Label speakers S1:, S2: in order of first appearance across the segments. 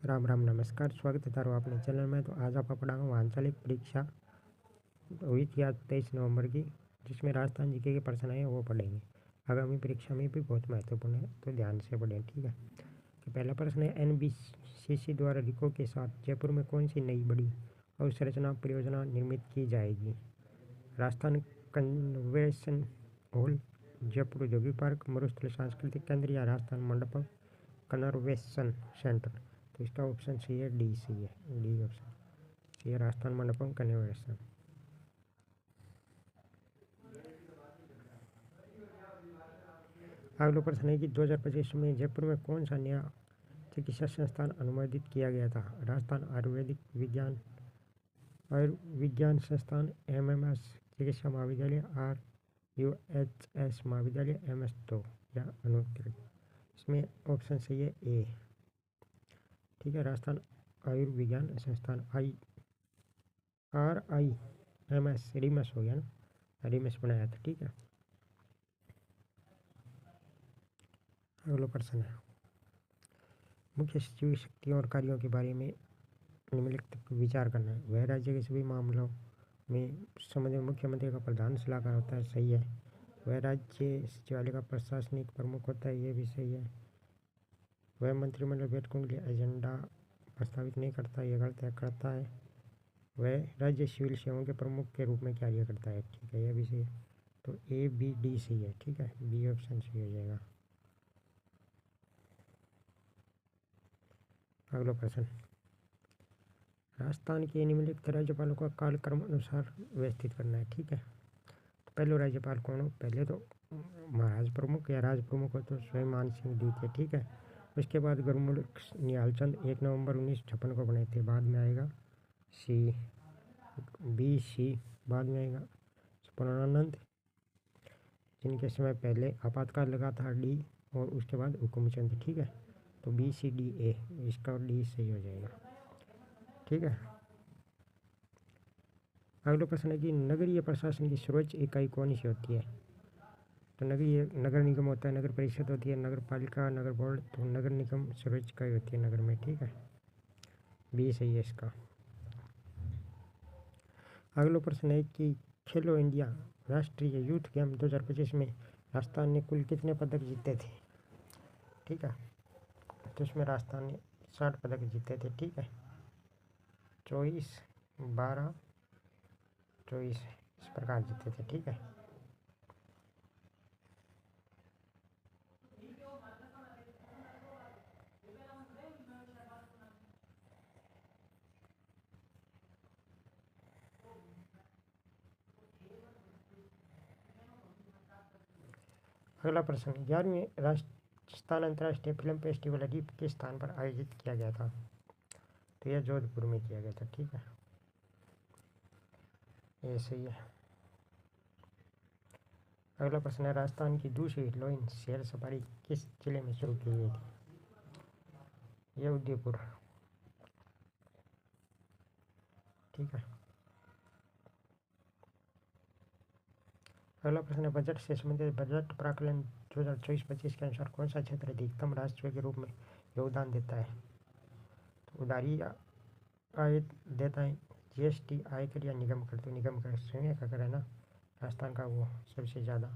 S1: राम राम नमस्कार, स्वागत है तारो अपने चैनल में। तो आज आपको पढ़ाऊँगा आंचलिक परीक्षा हुई थी आज 23 नवंबर की, जिसमें राजस्थान जीके के प्रश्न आए वो पढ़ेंगे। आगामी परीक्षा में भी बहुत महत्वपूर्ण है, तो ध्यान से पढ़ें, ठीक है। तो पहला प्रश्न है, NBCC द्वारा रिको के साथ जयपुर में कौन सी नई बड़ी अवसंरचना परियोजना निर्मित की जाएगी? राजस्थान कन्वेंशन हॉल, जयपुर औद्योगिक पार्क, मरुस्थल सांस्कृतिक केंद्र या राजस्थान मंडपम कन्वेंशन सेंटर। तो इसका ऑप्शन सी है, डी सी है, डी ऑप्शन सी है, राजस्थान मंडपम कन्वेंशन। अगला प्रश्न है कि 2025 में जयपुर में कौन सा नया चिकित्सा संस्थान अनुमोदित किया गया था? राजस्थान आयुर्विज्ञान संस्थान, MMS चिकित्सा महाविद्यालय, RUHS महाविद्यालय, MS तो या अनुत्तरित। इसमें ऑप्शन सही है, ए, ठीक है। राजस्थान आयुर्विज्ञान संस्थान, RIMS, रिमस हो गया ना, रिमस बनाया था, ठीक है। अगला प्रश्न है, मुख्य सचिव की शक्तियों और कार्यों के बारे में निम्नलिखित विचार करना है। वह राज्य के सभी मामलों में संबंधित मुख्यमंत्री का प्रधान सलाहकार होता है, सही है। वह राज्य सचिवालय का प्रशासनिक प्रमुख होता है, ये भी सही है। वह मंत्रिमंडल बैठकों के लिए एजेंडा प्रस्तावित नहीं करता, ये गलत है, करता है। वह राज्य सिविल सेवाओं के प्रमुख के रूप में कार्य करता है, ठीक है, यह भी सही है। तो A, B, D सही है, ठीक है, बी ऑप्शन सही हो जाएगा। अगला प्रश्न, राजस्थान के निम्नलिखित राज्यपालों का कालक्रम अनुसार व्यवस्थित करना है, ठीक है। तो पहले राज्यपाल कौन हो? पहले तो महाराज प्रमुख या राज प्रमुख हो तो स्वयं मान सिंह द्वितीय, ठीक है। उसके बाद गुरमुख निहाल चंद 1 नवंबर 1956 को बने थे। बाद में आएगा सी, बी, सी बाद में आएगा पूर्णानंद, जिनके समय पहले आपातकाल लगा था, डी, और उसके बाद हुकुमचंद, ठीक है। तो B, C, D, A, इसका डी सही हो जाएगा, ठीक है। अगला प्रश्न है कि नगरीय प्रशासन की सर्वोच्च इकाई कौन सी होती है? तो नगर निगम होता है, नगर परिषद होती है, नगर पालिका, नगर बोर्ड। तो नगर निगम सर्वोच्च इकाई होती है नगर में, ठीक है, बी सही है इसका। अगला प्रश्न है कि खेलो इंडिया राष्ट्रीय यूथ गेम 2025 में राजस्थान ने कुल कितने पदक जीते थे? ठीक है, तो इसमें राजस्थान ने 60 पदक जीते थे, ठीक है। 24, 12, 24 इस प्रकार जीते थे, ठीक है। अगला प्रश्न, 11वीं राजस्थान अंतर्राष्ट्रीय फिल्म फेस्टिवल अरीफ किस स्थान पर आयोजित किया गया था? तो यह जोधपुर में किया गया था, ठीक है, ये सही है। अगला प्रश्न है, राजस्थान की दूसरी लोइन शेर सफारी किस जिले में शुरू की गई थी? यह उदयपुर, ठीक है। अगला प्रश्न है, बजट से संबंधित बजट प्राकलन 2024-25 के अनुसार कौन सा क्षेत्र अधिकतम राजस्व के रूप में योगदान देता है? तो उधारी आय देता है, GST, आयकर या निगम कर। तो निगम कर, संघीय का कर है ना, राजस्थान का वो सबसे ज़्यादा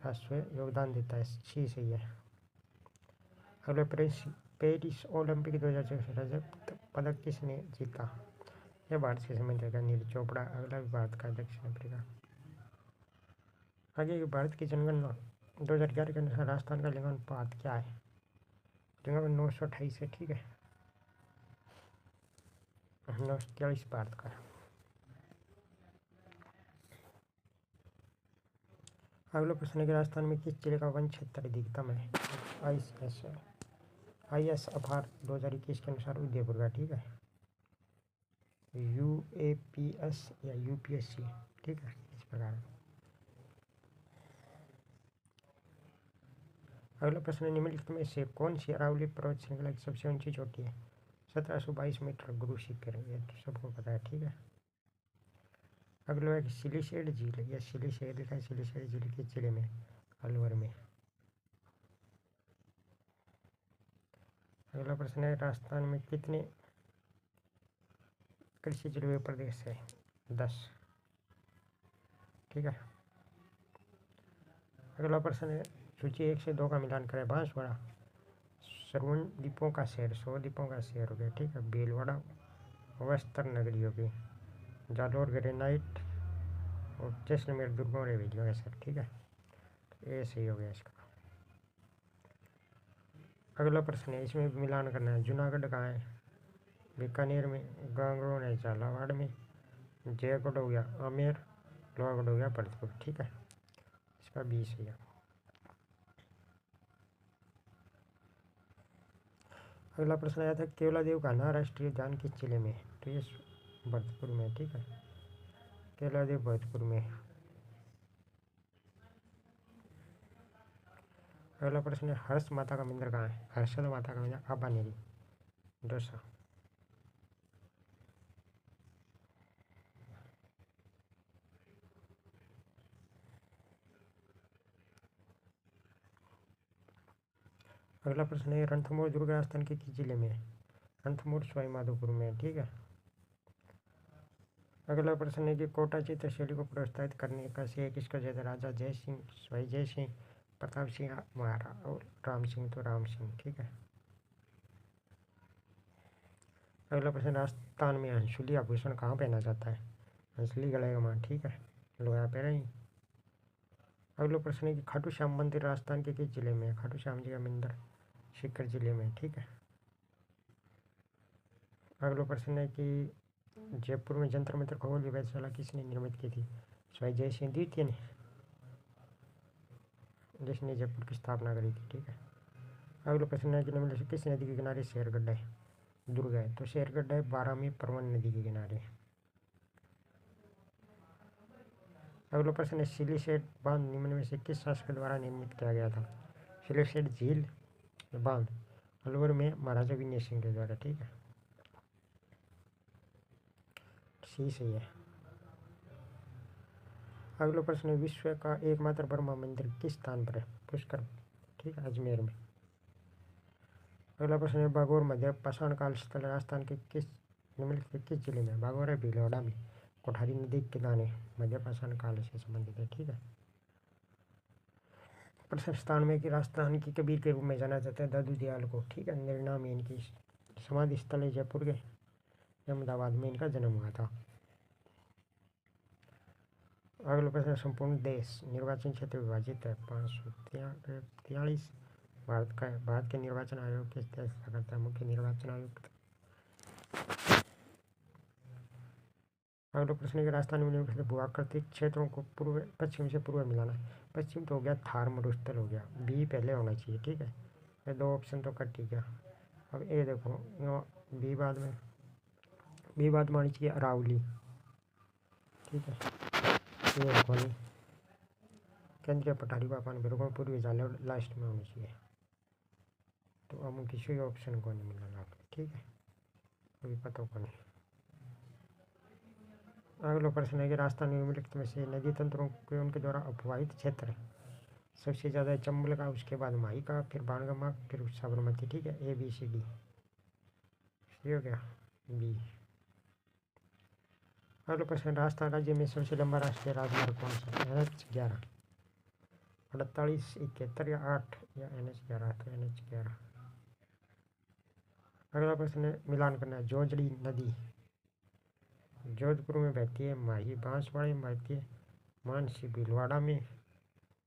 S1: राजस्व योगदान देता है, सी सही है। अगला पेरिस ओलंपिक 2024 रजत पदक किसने जीता? यह भारत से संबंधित है, नीरज चोपड़ा। अगला भी भारत का, दक्षिण अफ्रीका। आगे भारत की जनगणना 2011 के अनुसार राजस्थान का लिंगानुपात क्या है? लिंगानुपात 928 है, ठीक है, 943 भारत का। अगला प्रश्न है कि राजस्थान में किस जिले का वन क्षेत्र अधिकतम है? ISFR 2021 के अनुसार उदयपुर का, ठीक है, UAPS या UPSC, ठीक है, इस प्रकार। अगला प्रश्न, निम्नलिखित में से कौन सी अरावली पर्वत श्रृंखला की सबसे ऊंची चोटी है? 1722 मीटर गुरु शिखर, ये तो सबको पता है, ठीक है। अगला है कि सिलीशेड झील, या सिलीशेड लिखा है, सिलीशेड झील किस जिले में? अलवर में। अगला प्रश्न है, राजस्थान में कितने कृषि जलवायु प्रदेश है? 10। ठीक है। अगला प्रश्न है, सूची 1 से 2 का मिलान करें। बांसवाड़ा सरवण द्वीपों का शहर, 100 द्वीपों का शहर हो गया। ठीक है। भीलवाड़ा वस्त्र नगरी होगी। जालौर ग्रेनाइट और जैसलमेर दुर्गों और हवेलियों का शहर। ठीक है। ये सही हो गया इसका। अगला प्रश्न है, इसमें भी मिलान करना है। जूनागढ़ कहाँ है? बीकानेर में। गांगड़ोन है झालावाड़ में। जयगढ़ हो गया आमेर। लोहागढ़ हो गया भरतपुर। ठीक है। इसका 20 है। अगला प्रश्न आया था, केवलादेव कान्हा राष्ट्रीय उद्यान किस जिले में है? तो ये भरतपुर में। ठीक है। केवलादेव भरतपुर में। अगला प्रश्न है, हर्ष माता का मंदिर कहाँ है? हर्षद माता का मंदिर आबानेरी दौसा। अगला प्रश्न है, रणथंभौर दुर्ग राजस्थान के किस जिले में है? रणथंभौर सवाई माधोपुर में। ठीक है। अगला प्रश्न है कि कोटा चित्रशैली को प्रोत्साहित करने का श्रेय किसको जाता है? राजा जय सिंह, सवाई जय सिंह, प्रताप सिंह महाराज और राम सिंह। तो राम सिंह। ठीक है। अगला प्रश्न, राजस्थान में हंसुली आभूषण कहाँ पहना जाता है? हंसली गले का मान। ठीक है। लोया पहना ही। अगला प्रश्न है कि खाटू श्याम मंदिर राजस्थान के किस जिले में है? खाटू श्याम जी का मंदिर सीकर जिले में। ठीक है। अगला प्रश्न है कि जयपुर में जंतर मंतर खगोल वेधशाला किसने निर्मित की थी? सवाई जय सिंह द्वितीय ने, जिसने जयपुर की स्थापना करी थी। ठीक है। अगला प्रश्न है कि निम्नलिखित से किस नदी के किनारे शेरगढ़ है? दुर्ग है। तो शेरगढ़ है बारामी परवन नदी के किनारे। अगला प्रश्न है, सिलीसेट बांध निम्न में से किस शासक द्वारा निर्मित किया गया था? सिलीसेट झील बांध अलवर में महाराजा विनय सिंह के द्वारा। ठीक है। सही है। अगला प्रश्न है, विश्व का एकमात्र ब्रह्मा मंदिर किस स्थान पर है? पुष्कर। ठीक है। अजमेर में। अगला प्रश्न है, बागौर मध्य पाषाण काल स्थल राजस्थान के किस निम्नलिखित के किस जिले में? बागौर है भीलवाड़ा में। कोठारी नदी के किनारे मध्य पाषाण काल से संबंधित है। ठीक है। प्रथम स्थान में कि राजस्थान की कबीर के रूप में जाना जाता है दादू दयाल को। ठीक है। निर्णा में इनकी समाधि स्थल है जयपुर के। अहमदाबाद में इनका जन्म हुआ था। अगला प्रश्न, संपूर्ण देश निर्वाचन क्षेत्र विभाजित है 543। भारत के निर्वाचन आयोग की अध्यक्षता करता है मुख्य निर्वाचन आयुक्त। अगला प्रश्न है, राजस्थान में भूआकृतिक क्षेत्रों को पूर्व पश्चिम से पूर्व मिलाना है। पश्चिम तो हो गया थार मरुस्थल हो गया, बी पहले होना चाहिए। ठीक है। ये 2 ऑप्शन तो कट ही गया। अब ए देखो, बी बाद में आनी चाहिए अरावली। ठीक है। ये देखो नहीं, केंद्रीय पठारी पापान बिल्कुल पूर्वी जालौर लास्ट में होनी चाहिए। तो हम किसी ऑप्शन को नहीं मिला। ठीक है। अभी पता को नहीं। अगला प्रश्न है कि राजस्थान में निम्नलिखित में से नदी तंत्रों के उनके द्वारा अपवाहित क्षेत्र है। सबसे ज़्यादा चंबल का, उसके बाद माही का, फिर बाणगंगा, फिर साबरमती। ठीक है। A B C D. सही हो गया बी। अगला प्रश्न, राजस्थान राज्य में सबसे लंबा राष्ट्रीय राजमार्ग कौन सा है? NH 11, 48, 71 या 8 या NH 11? तो NH 11। अगला प्रश्न मिलान करना है। जोजड़ी नदी जोधपुर में बहती है, माही बांसवाड़ा में बहती है, मानसी भीलवाड़ा में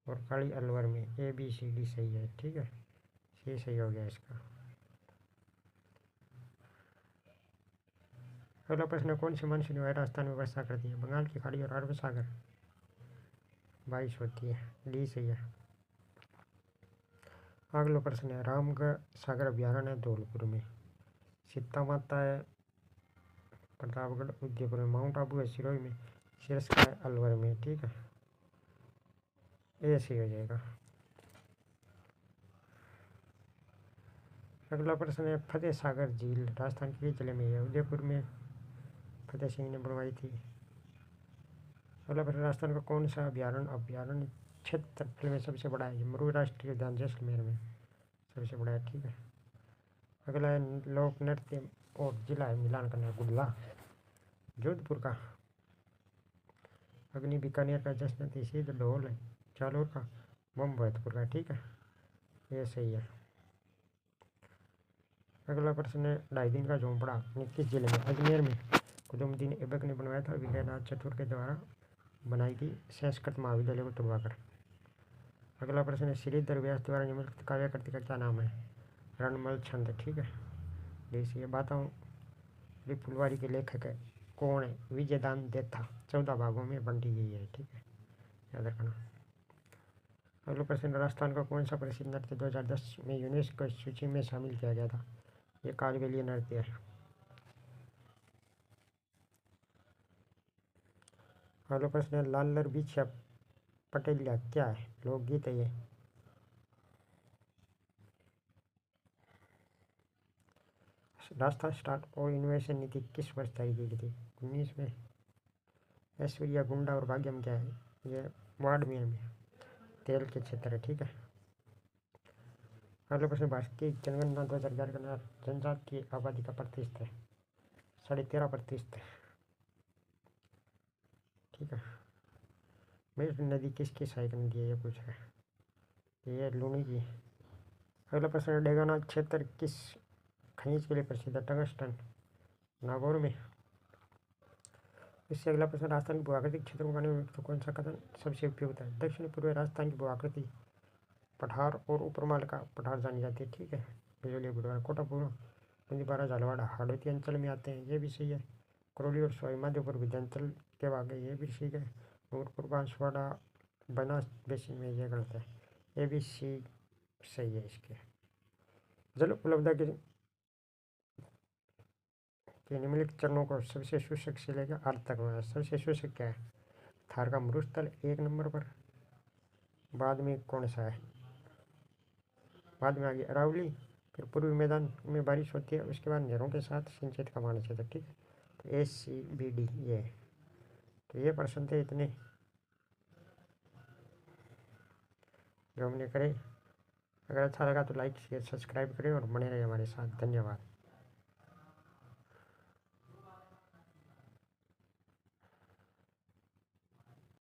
S1: और काली अलवर में। ए बी सी डी सही है। ठीक है। सी सही हो गया इसका। अगला प्रश्न, कौन सी मानसून हवाएं राजस्थान में वर्षा करती है? बंगाल की खाड़ी और अरब सागर। बारिश होती है। डी सही है। अगला प्रश्न है, रामगढ़ सागर अभ्यारण्य है धौलपुर में। सीता माता है प्रतापगढ़ उदयपुर में। माउंट आबू है सिरोही में। सिरस्का है अलवर में। ठीक है। ये सही हो जाएगा। अगला प्रश्न है, फतेह सागर झील राजस्थान के जिले में है? उदयपुर में फतेह सिंह ने बनवाई थी। अगला प्रश्न, राजस्थान का कौन सा अभ्यारण्य क्षेत्रफल में सबसे बड़ा है? मरू राष्ट्रीय उद्यान जैसलमेर में सबसे बड़ा है। ठीक है। अगला है लोक नृत्य और जिला है मिलान करना गुडला। जोधपुर का अग्नि बीकानेर का, जश्न तहसील ढोल है जालोर का, बम भरतपुर का। ठीक है, ये सही है। अगला प्रश्न है 2.5 दिन का झोंपड़ा किस जिले में? अजमेर में कुतुबुद्दीन ऐबक ने बनवाया था, विजयनाथ चतुर के द्वारा बनाई थी संस्कृत महाविद्यालय को तुड़वाकर। अगला प्रश्न है श्रीधर व्यास द्वारा निम्नलिखित काव्यकृति का क्या नाम है? रणमल छंद। ठीक है, जैसे ये बताऊँ फुलवारी के लेखक है कौन है? विजयदान देथा। 14 भागों में बंटी गई है। ठीक है, याद रखना। अगला प्रश्न राजस्थान का कौन सा प्रसिद्ध नृत्य 2010 में यूनेस्को सूची में शामिल किया गया था? ये कालबेलिया नृत्य है। अगला प्रश्न है लालर बिछा पटेलिया क्या है? लोकगीत है ये। राजस्थान स्टार्ट और इनोवेशन नीति किस वर्ष जारी की गई थी? 19 में। ऐश्वर्या गुंडा और भाग्यम क्या है? ये बाड़मेर में तेल के क्षेत्र है। ठीक है। अगला प्रश्न भारत की जनगणना 2011 के अनुसार जनजाति की आबादी का प्रतिशत है 13.5%। ठीक है। मेरठ नदी किसकी सहायक नदी है? ये पूछ रहा है, ये लूनी की। अगला प्रश्न है डेगाना क्षेत्र किस खनिज के लिए प्रसिद्ध है? टंगस्टन, नागौर में। इससे अगला प्रश्न राजस्थान के भूआकृतिक क्षेत्रों को में तो कौन सा कथन सबसे उपयुक्त है? दक्षिण पूर्व राजस्थान की भूआकृति पठार और उपरमाल का पठार जानी जाती है। ठीक है, बिजली बुधवार कोटापुर बारा झालवाड़ा हाड़ौती अंचल में आते हैं। ये भी सही है। करौली और सवाई माधोपुर विध्यांचल के आगे, ये भी ठीक है। नूरपुर बांसवाड़ा बनास बेसिन में, ये गलत है। ये भी सही है। इसके जल उपलब्धता के निम्नलिखित चरणों को सबसे शुष्क से लेकर अर्ध तक में सबसे शुष्क क्या है? थार का मरुस्थल 1 नंबर पर। बाद में कौन सा है? बाद में आ गया अरावली। फिर पूर्वी मैदान में बारिश होती है, उसके बाद नहरों के साथ सिंचित का पानी क्षेत्र। ठीक है, तो ACBD ये। तो ये प्रश्न थे इतने जो हमने करे। अगर अच्छा लगा तो लाइक शेयर सब्सक्राइब करें और बने रहे हमारे साथ। धन्यवाद।